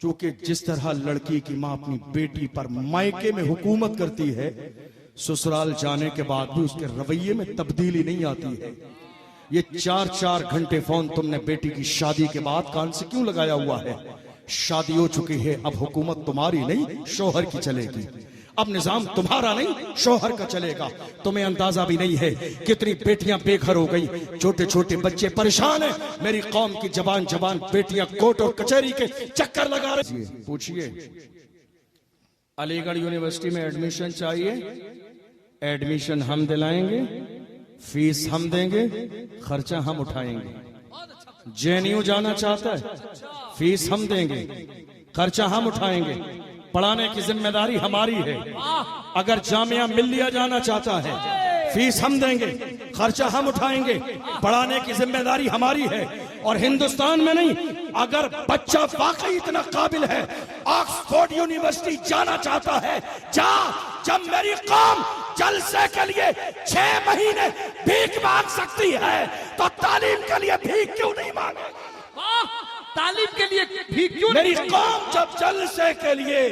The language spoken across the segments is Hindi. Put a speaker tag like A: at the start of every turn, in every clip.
A: चूंकि जिस तरह लड़की की माँ अपनी बेटी पर मायके में हुकूमत करती है, ससुराल जाने के बाद भी उसके रवैये में तब्दीली नहीं आती है। ये 4-4 घंटे फोन तुमने बेटी की शादी के बाद कान से क्यों लगाया हुआ है? शादी हो चुकी है, अब हुकूमत तुम्हारी नहीं शोहर की चलेगी। अब निजाम तुम्हारा नहीं शोहर का चलेगा। तुम्हें अंदाजा भी नहीं है कितनी बेटियां बेघर हो गई, छोटे छोटे बच्चे परेशान हैं। मेरी कौम की जबान जबान बेटियां कोर्ट और कचहरी के चक्कर लगा रही। पूछिए, अलीगढ़ यूनिवर्सिटी में एडमिशन चाहिए, एडमिशन हम दिलाएंगे, फीस हम देंगे, खर्चा हम उठाएंगे। जेएनयू जाना चाहता है, फीस हम देंगे, खर्चा हम उठाएंगे, पढ़ाने की जिम्मेदारी हमारी है। अगर जामिया मिल्लिया जाना चाहता है, फीस हम देंगे, खर्चा हम उठाएंगे, पढ़ाने की जिम्मेदारी हमारी है। और हिंदुस्तान में नहीं, अगर बच्चा वाकई इतना काबिल है, ऑक्सफोर्ड यूनिवर्सिटी जाना चाहता है, जा। जब मेरी कौम जलसे के लिए 6 महीने भीख मांग सकती है, तो तालीम के लिए भीख क्यों नहीं मांगे?
B: तालीम के लिए भीख क्यों?
A: मेरी कौम जब जलसे के लिए,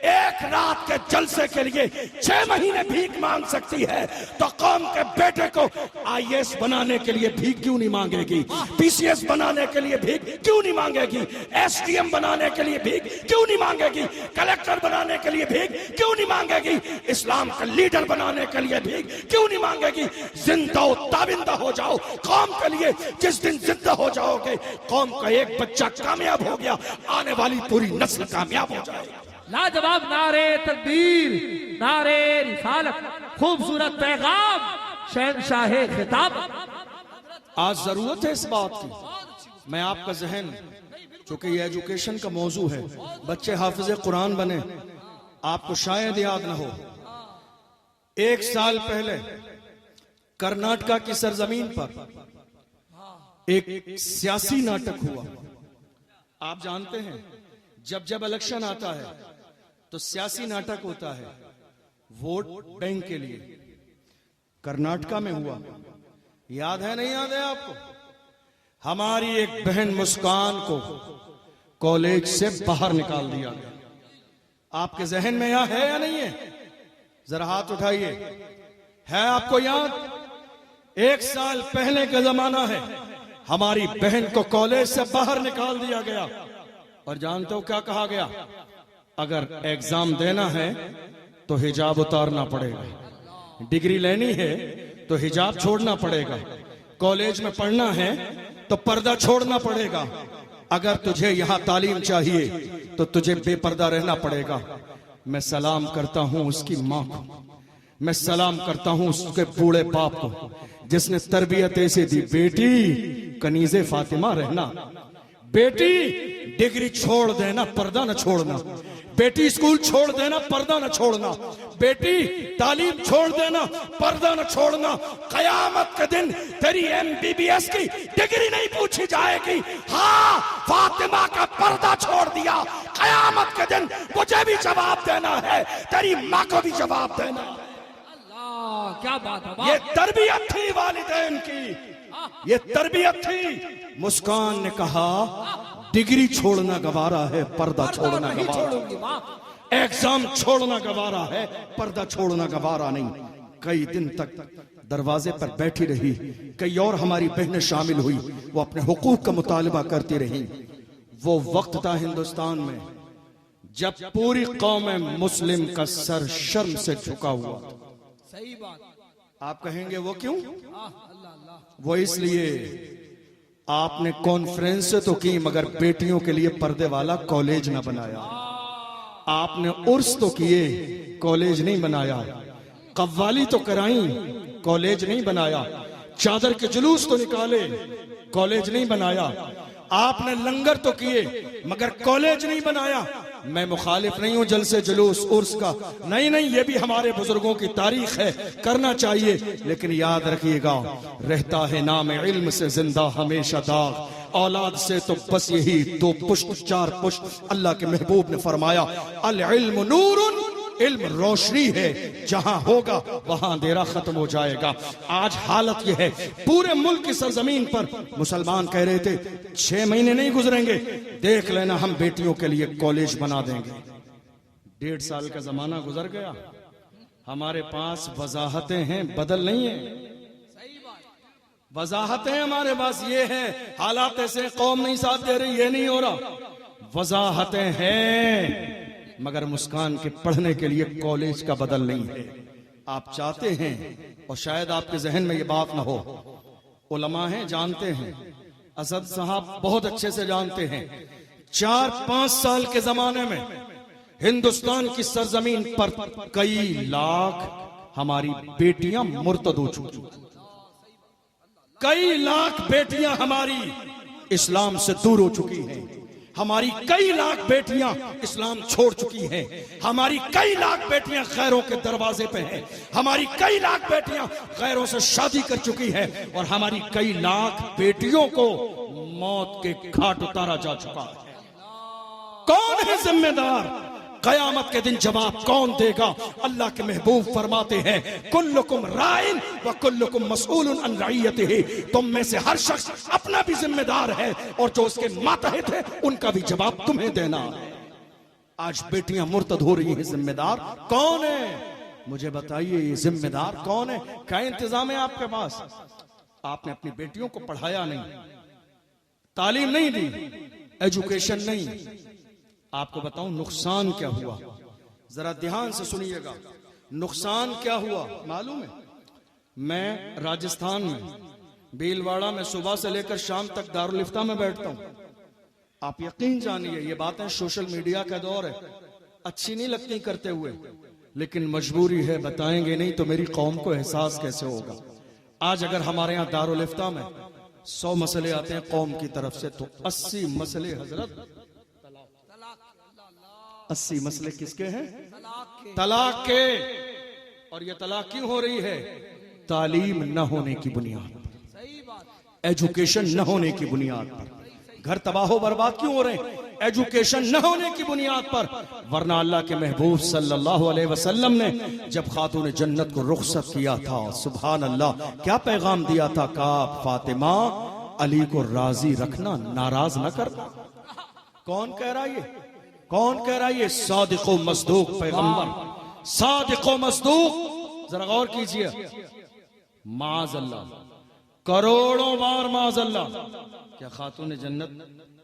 A: एक रात के जलसे के लिए 6 महीने भीख मांग सकती है, तो कौम के बेटे को IAS बनाने के लिए भीख क्यों नहीं मांगेगी? PCS बनाने के लिए भीख क्यों नहीं मांगेगी? SDM बनाने के लिए भीख क्यों नहीं मांगेगी? कलेक्टर बनाने के लिए भीख क्यों नहीं मांगेगी? इस्लाम का लीडर बनाने के लिए भीख क्यों नहीं मांगेगी? जिंदा ताबिंदा हो जाओ कौम के लिए। जिस दिन जिंदा हो जाओगे, कौम का एक बच्चा कामयाब हो गया, आने वाली पूरी नस्ल कामयाब हो जाएगी।
B: लाजवाब नारे तकबीर, नारे रिसालत, खूबसूरत पैगाम, शहंशाह खिताब।
A: आज जरूरत है इस बात की। मैं आपका जहन, चूंकि ये एजुकेशन का मौजू है, बच्चे हाफिज कुरान बने, आपको शायद याद ना हो, 1 साल पहले कर्नाटका की सरजमीन पर एक सियासी नाटक हुआ। आप जानते हैं, जब जब इलेक्शन आता है तो सियासी नाटक होता है वोट बैंक के लिए। कर्नाटका में हुआ, याद है नहीं याद है आपको? हमारी एक बहन मुस्कान को कॉलेज से बाहर निकाल दिया गया। आपके जहन में यह है या नहीं है? जरा हाथ उठाइए। है आपको याद? 1 साल पहले का जमाना है, हमारी बहन को कॉलेज से बाहर निकाल दिया गया। और जानते हो क्या कहा गया? अगर एग्जाम देना है तो हिजाब उतारना पड़ेगा, डिग्री लेनी है तो हिजाब छोड़ना पड़ेगा, कॉलेज में पढ़ना है तो पर्दा छोड़ना पड़ेगा, अगर तुझे यहां तालीम चाहिए तो तुझे बेपर्दा रहना पड़ेगा। मैं सलाम करता हूं उसकी मां को, मैं सलाम करता हूं उसके बूढ़े बाप को, जिसने तरबियत ऐसे दी, बेटी कनीज़े फातिमा रहना, बेटी डिग्री छोड़ देना, पर्दा न छोड़ना, बेटी स्कूल छोड़ देना, पर्दा न छोड़ना, बेटी तालीम छोड़ देना, पर्दा न छोड़ना। कयामत के दिन तेरी MBBS की डिग्री नहीं पूछी जाएगी। हाँ, फातिमा का पर्दा छोड़ दिया, कयामत के दिन मुझे भी जवाब देना है, तेरी माँ को भी जवाब देना।
B: अल्लाह, क्या बात है।
A: ये तरबियत थी वालिदैन की, ये तरबियत थी। मुस्कान ने कहा, डिग्री छोड़ना गवारा है, पर्दा छोड़ना गवारा, एग्जाम छोड़ना गवारा है, पर्दा छोड़ना गवारा नहीं। कई दिन तक दरवाजे पर बैठी रही, कई और हमारी बहनें शामिल हुई, वो अपने हुकूक का मुतालबा करती रही। वो वक्त था हिंदुस्तान में जब पूरी कौम मुस्लिम का सर शर्म से झुका हुआ।
B: सही बात।
A: आप कहेंगे वो क्यों? वो इसलिए, आपने कॉन्फ्रेंस तो की मगर बेटियों के लिए पर्दे वाला कॉलेज ना बनाया, आपने उर्स तो किए, कॉलेज नहीं बनाया, कव्वाली तो कराई, कॉलेज नहीं बनाया, चादर के जुलूस तो निकाले, कॉलेज नहीं बनाया, आपने लंगर तो किए मगर कॉलेज नहीं बनाया। मैं मुखालिफ नहीं हूं जलसे जुलूस उर्स का, नहीं नहीं, ये भी हमारे बुजुर्गों की तारीख है, करना चाहिए, लेकिन याद रखिएगा, रहता है नाम इल्म से जिंदा हमेशा दाग, औलाद से तो बस यही 2 पुश्त 4 पुश्त। अल्लाह के महबूब ने फरमाया, अल इल्म नूरुन इल्म रोशनी है, जहां होगा वहां अंधेरा खत्म हो जाएगा। आज हालत यह है, पूरे मुल्क की सरजमीन पर मुसलमान कह रहे थे 6 महीने नहीं गुजरेंगे, देख लेना हम बेटियों के लिए कॉलेज बना देंगे। 1.5 साल का जमाना गुजर गया, हमारे पास वजाहतें हैं, बदल नहीं है। वजाहतें हमारे पास ये है, हालात ऐसे कौम नहीं साथ दे रही, ये नहीं हो रहा। वजाहतें हैं मगर मुस्कान के पढ़ने के लिए कॉलेज का बदल नहीं है। आप चाहते हैं, और शायद आपके जहन में ये बात ना हो, उलमा हैं जानते हैं, असद साहब बहुत अच्छे से जानते हैं, 4-5 साल के जमाने में हिंदुस्तान की सरजमीन पर कई लाख हमारी बेटियां मुर्तद हो चुकी, कई लाख बेटियां हमारी इस्लाम से दूर हो चुकी हैं, हमारी कई लाख बेटियां इस्लाम छोड़ चुकी हैं, हमारी कई लाख बेटियां गैरों के दरवाजे पे हैं, हमारी कई लाख बेटियां गैरों से शादी कर चुकी हैं, और हमारी कई लाख बेटियों को मौत के घाट उतारा जा चुका है। कौन है जिम्मेदार? कयामत के दिन जवाब कौन देगा? अल्लाह के महबूब फरमाते हैं, कुल्लुकुम राइन व कुल्लुकुम मसऊलुन अन रइयतिही। तुम में से हर शख्स अपना भी जिम्मेदार है, और जो उसके मातहत है उनका भी जवाब तुम्हें देना है। आज बेटियां मुर्तद हो रही हैं, जिम्मेदार कौन है? मुझे बताइए, ये जिम्मेदार कौन है? क्या इंतजाम है आपके पास? आपने अपनी बेटियों को पढ़ाया नहीं, तालीम नहीं दी, एजुकेशन नहीं। आपको बताऊं नुकसान क्या हुआ, जरा ध्यान से सुनिएगा। नुकसान क्या हुआ मालूम है? मैं राजस्थान में भीलवाड़ा में सुबह से लेकर शाम तक दारुल इफ्ता में बैठता हूं। आप यकीन जानिए, ये बातें सोशल मीडिया का दौर है, अच्छी नहीं लगती करते हुए, लेकिन मजबूरी है, बताएंगे नहीं तो मेरी कौम को एहसास कैसे होगा। आज अगर हमारे यहाँ दारुल इफ्ता में 100 मसले आते हैं कौम की तरफ से, तो 80 मसले हजरत 80 मसले किसके हैं? तलाक के। और ये तलाक क्यों हो रही है? तालीम न होने की बुनियाद पर, एजुकेशन न होने की बुनियाद पर। घर तबाह बर्बाद क्यों हो रहे हैं? एजुकेशन न होने की बुनियाद पर। वरना अल्लाह के महबूब सल्लल्लाहु अलैहि वसल्लम ने जब खातून जन्नत को रुखसत किया था, सुभान अल्लाह, क्या पैगाम दिया था? का फातिमा, अली को राजी रखना, नाराज न करना। कौन कह रहा है ये? कौन कह रहा है ये? सादिक़ो मस्दूक पैगंबर, सादिक़ो मस्दूक। जरा गौर कीजिए, माज़अल्लाह, करोड़ों बार माज़अल्लाह, क्या खातून जन्नत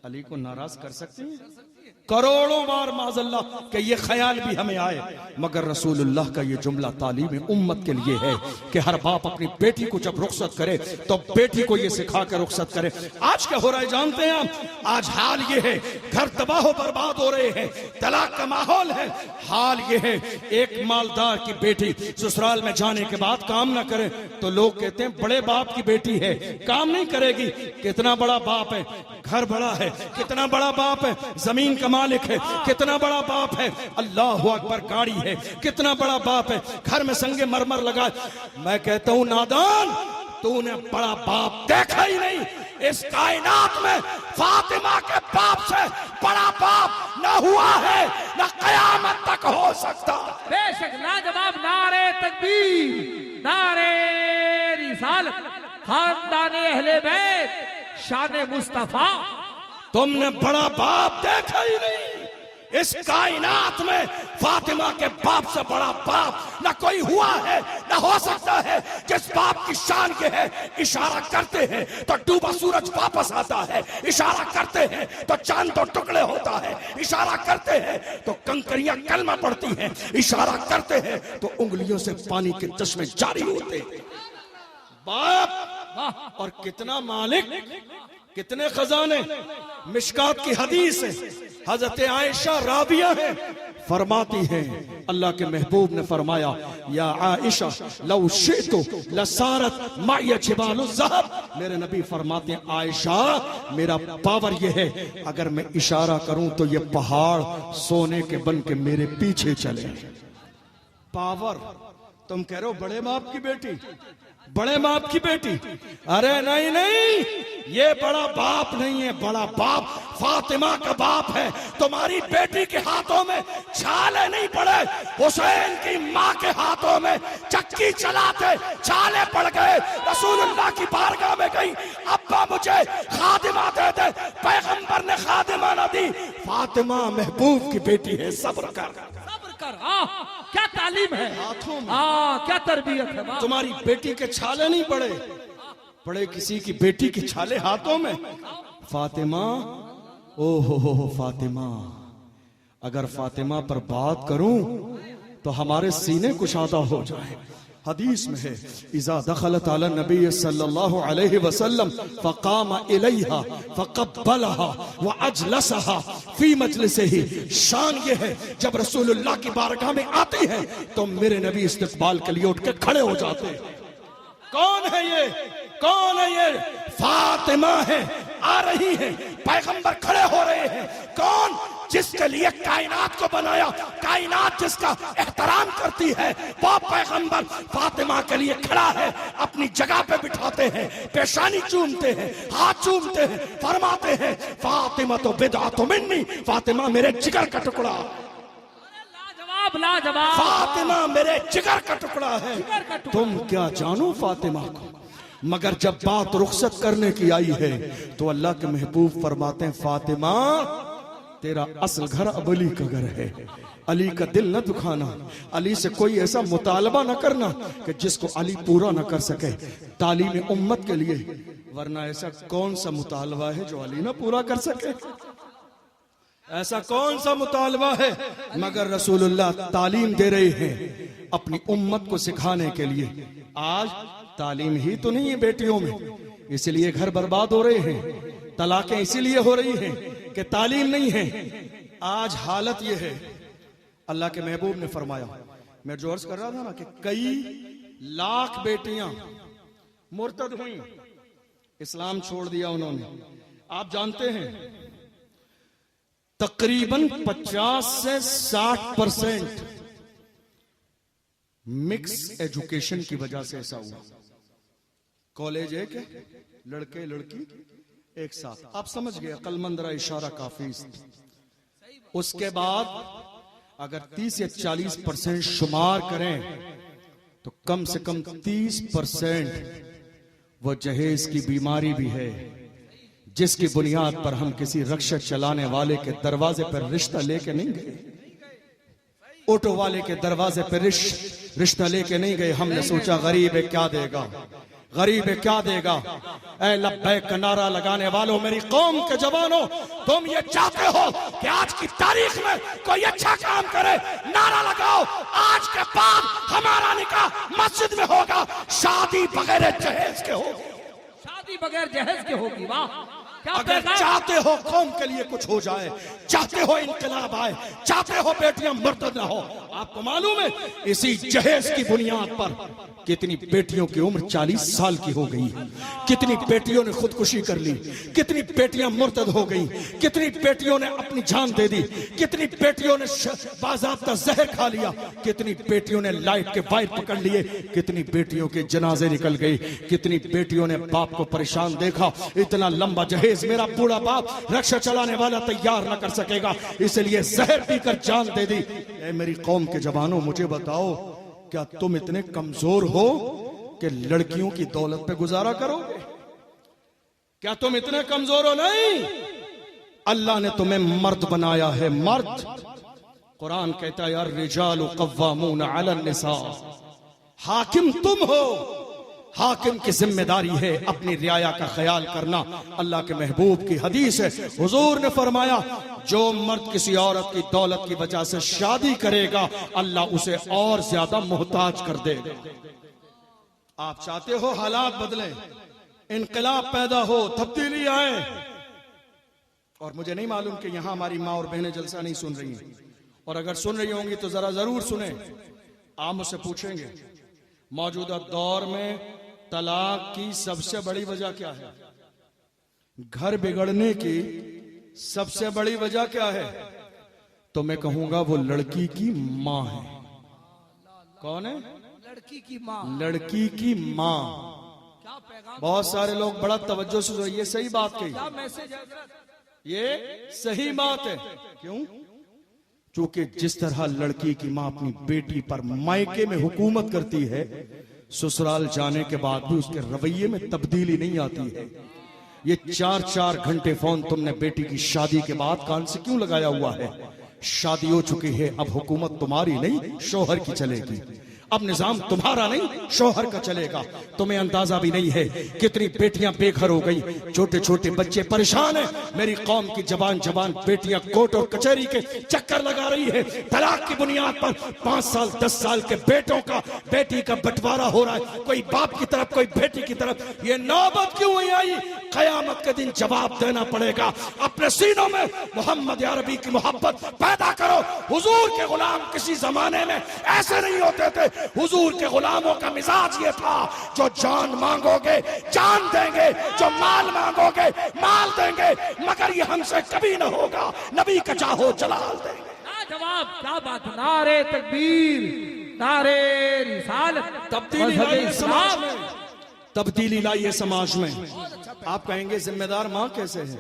A: अली को नाराज कर सकती है? करोड़ों बार माज़अल्लाह कि ये ख्याल भी हमें आए, मगर रसूलुल्लाह का ये जुमला तालीम उम्मत के लिए है कि हर बाप अपनी बेटी को जब रुखसत करे तो बेटी को ये सिखा कर रुखसत करे। आज क्या हो रहा है जानते हैं आप? आज हाल ये है, घर तबाह बर्बाद हो रहे हैं, तलाक का माहौल है। हाल ये है, एक मालदार की बेटी ससुराल में जाने के बाद काम ना करे तो लोग कहते हैं बड़े बाप की बेटी है, काम नहीं करेगी। कितना बड़ा बाप है, घर बड़ा है, कितना बड़ा बाप है, जमीन का मालिक है, कितना बड़ा बाप है, अल्लाह अकबर, गाड़ी है, कितना बड़ा बाप है, घर में संगे मरमर लगा। मैं कहता हूं नादान, तूने बड़ा बाप देखा ही नहीं। इस कायनात में फातिमा के बाप से बड़ा बाप ना हुआ है, ना कयामत तक हो सकता।
B: बेशक लाजवाब, नारे तकबीर, नारे रिसालत, खानदान अहले बैत, शान मुस्तफा।
A: तुमने बड़ा बाप देखा ही नहीं। इस कायनात में फातिमा के बाप से बड़ा बाप ना कोई हुआ है, ना हो सकता है। जिस बाप की शान के है, इशारा करते हैं तो डूबा सूरज वापस आता है, इशारा करते हैं तो चांद तो टुकड़े होता है, इशारा करते हैं तो कंकरियां कलमा पड़ती हैं, इशारा करते हैं तो उंगलियों से पानी के चश्मे जारी होते हैं। बाप और कितना मालिक, कितने खजाने। मिशकात की हदीस है, हजरत आयशा राबिया है, फरमाती हैं अल्लाह के महबूब ने फरमाया, या आयशा लौ शितु लसारत माया जिबालु ज़हब। मेरे नबी फरमाते हैं, आयशा मेरा पावर ये है, अगर मैं इशारा करूं तो ये पहाड़ सोने के बन के मेरे पीछे चले। पावर। तुम कह रहे हो बड़े बाप की बेटी, बड़े बाप की बेटी? अरे नहीं नहीं, ये बड़ा बाप नहीं है, बड़ा बाप फातिमा का बाप है। तुम्हारी बेटी के हाथों में छाले नहीं पड़े, हुसैन की माँ के हाथों में चक्की चलाते छाले पड़ गए। रसूलुल्लाह की बारगाह में गई, अब्बा मुझे खादिमा दे दे, पैगंबर ने खादिमा ना दी। फातिमा महबूब की बेटी है, सब्र कर,
B: सब्र कर। क्या तालीम है
A: हाथों में,
B: क्या तरबियत है बाप।
A: तुम्हारी बेटी के छाले नहीं पड़े, पड़े किसी की बेटी के छाले हाथों में। फातिमा, ओ हो फातिमा, अगर फातिमा पर बात करूं तो हमारे सीने कुशादा हो जाए। हदीस में है, इज़ा दखलत अला नबी सल्लल्लाहु अलैहि वसल्लम फ़क़ाम इलैहा फ़क़ब्बलहा व अजलसहा फी मजलिसिही। शान ये है, जब रसूलुल्लाह की बारगाह में आती है तो मेरे नबी इस्तकबाल के लिए उठ के खड़े हो जाते हैं। कौन है ये? कौन है ये? फातिमा है, आ रही है, पैगंबर खड़े हो रहे हैं। कौन? जिसके लिए कायनात को बनाया, कायनात जिसका एहतराम करती है, वो पैगंबर फातिमा के लिए खड़ा है। अपनी जगह पे बिठाते हैं, पेशानी चूमते हैं, हाथ चूमते हैं, फरमाते हैं फातिमा तो बिदअतु मिन्नी, फातिमा मेरे जिगर का टुकड़ा,
B: लाजवाब लाजवाब,
A: फातिमा मेरे जिगर का टुकड़ा है। तुम क्या जानो फातिमा को, मगर जब बात रुखसत करने की आई है तो अल्लाह के महबूब फरमाते हैं, फातिमा तेरा असल घर अब अली का घर है, अली का दिल न दुखाना, अली से कोई ऐसा मुतालबा न करना कि जिसको अली पूरा न कर सके तालीम उम्मत के लिए, वरना ऐसा कौन सा मुतालबा है जो अली न पूरा कर सके? ऐसा कौन सा मुतालबा है? मगर रसूलुल्लाह तालीम दे रहे हैं अपनी उम्मत को सिखाने के लिए। आज तालीम ही तो नहीं है बेटियों में, इसलिए घर बर्बाद हो रहे हैं, तलाकें इसीलिए हो रही हैं कि तालीम नहीं है। आज हालत यह है, अल्लाह के महबूब ने फरमाया, मैं जो अर्ज कर रहा था ना कि कई लाख बेटियां मुर्तद हुई, इस्लाम छोड़ दिया उन्होंने। आप जानते हैं तकरीबन 50 से 60% मिक्स एजुकेशन की वजह से ऐसा हुआ। कॉलेज एक है, लड़के लड़की एक साथ, आप समझ गए, अक्लमंद रहा इशारा काफी। उसके बाद अगर 30 या 40% शुमार करें तो कम से कम 30% वो जहेज की बीमारी भी है, जिसकी बुनियाद पर हम किसी रक्षा चलाने वाले के दरवाजे पर रिश्ता लेके नहीं गए, ऑटो वाले के दरवाजे पर रिश्ता लेके नहीं गए। हमने सोचा गरीब है क्या देगा, गरीब है क्या देगा। ऐ लब्बैक का नारा लगाने वालों, मेरी कौम के जवानों, तुम ये चाहते हो कि आज की तारीख में कोई अच्छा काम करे, नारा लगाओ, आज के बाद हमारा निकाह मस्जिद में होगा, शादी बगैर जहेज के होगी,
B: शादी बगैर जहेज के होगी। वाह,
A: अगर चाहते हो कौम के लिए कुछ हो जाए, चाहते हो इनकलाब आए, चाहते हो बेटियां मुर्तद ना हो, आपको मालूम है इसी जहेज की बुनियाद पर कितनी बेटियों की उम्र 40 साल की हो गई, कितनी बेटियों ने खुदकुशी कर ली, कितनी बेटियां मुर्तद हो गई, कितनी बेटियों ने अपनी जान दे दी, कितनी बेटियों ने बाज़ाब्ता जहर खा लिया, कितनी बेटियों ने लाइट के वायर पकड़ लिए, कितनी बेटियों के जनाजे निकल गए, कितनी बेटियों ने बाप को परेशान देखा। इतना लंबा जहेज मेरा बूढ़ा बाप रक्षा चलाने वाला तैयार न कर सकेगा, इसलिए जहर पीकर जान दे दी। ए मेरी कौम के जवानों, मुझे बताओ, क्या तुम इतने कमजोर हो कि लड़कियों की दौलत पे गुजारा करोगे? क्या तुम इतने कमजोर हो? नहीं, अल्लाह ने तुम्हें मर्द बनाया है, मर्द। कुरान कहता है यार रिजालु कव्वामून अला निसा, हाकिम तुम हो, हाकिम की जिम्मेदारी है अपनी रियाया का ख्याल करना। अल्लाह के महबूब की हदीस है, हुजूर ने फरमाया जो मर्द किसी औरत की दौलत की वजह से शादी करेगा, अल्लाह उसे और ज्यादा मोहताज कर देगा। आप चाहते हो हालात बदले, इनकलाब पैदा हो, तब्दीली आए, और मुझे नहीं मालूम कि यहां हमारी माँ और बहनें जलसा नहीं सुन रही हैं, और अगर सुन रही होंगी तो जरा जरूर सुने। आप मुझसे पूछेंगे मौजूदा दौर में तलाक की सबसे बड़ी वजह क्या है? घर बिगड़ने की सबसे बड़ी वजह क्या है? तो मैं कहूंगा वो लड़की की मां है। कौन है?
B: लड़की की माँ,
A: लड़की की माँ।
B: क्या पैगाम,
A: बहुत सारे लोग बड़ा तवज्जो से, ये सही बात कही,
B: क्या मैसेज है हजरत?
A: ये सही बात है। क्यों? क्योंकि जिस तरह लड़की की माँ अपनी बेटी पर मायके में हुकूमत करती है, ससुराल जाने के बाद भी उसके रवैये में तब्दीली नहीं आती है। ये 4-4 घंटे फोन तुमने बेटी की शादी के बाद कान से क्यों लगाया हुआ है? शादी हो चुकी है, अब हुकूमत तुम्हारी नहीं शौहर की चलेगी। अब निजाम तुम्हारा नहीं शौहर का चलेगा। तुम्हें अंदाजा भी नहीं है कितनी बेटियां बेघर हो गई, छोटे छोटे बच्चे परेशान हैं। मेरी कौम की जवान जवान बेटियां कोर्ट और कचहरी के चक्कर लगा रही है। तलाक की बुनियाद पर 5 साल 10 साल के बेटों का बेटी का बंटवारा हो रहा है, कोई बाप की तरफ कोई बेटी की तरफ। ये नौबत क्यों हुई आई? कयामत के दिन जवाब देना पड़ेगा। अपने सीनों में मोहम्मद अरबी की मोहब्बत पैदा करो। हुजूर के गुलाम किसी जमाने में ऐसे नहीं होते थे। हुजूर के गुलामों का मिजाज ये था, जो जान मांगोगे जान देंगे, जो माल मांगोगे माल देंगे, मगर ये हमसे कभी ना होगा। नबी का चाहो जलाल देंगे।
B: लाजवाब, क्या बात, नारे तकबीर, नारे रिसालत,
A: तब्दीली
B: मजहब
A: लाइए समाज
B: इस्लाम।
A: में, तब्दीली लाइए समाज में। आप कहेंगे जिम्मेदार माँ कैसे है?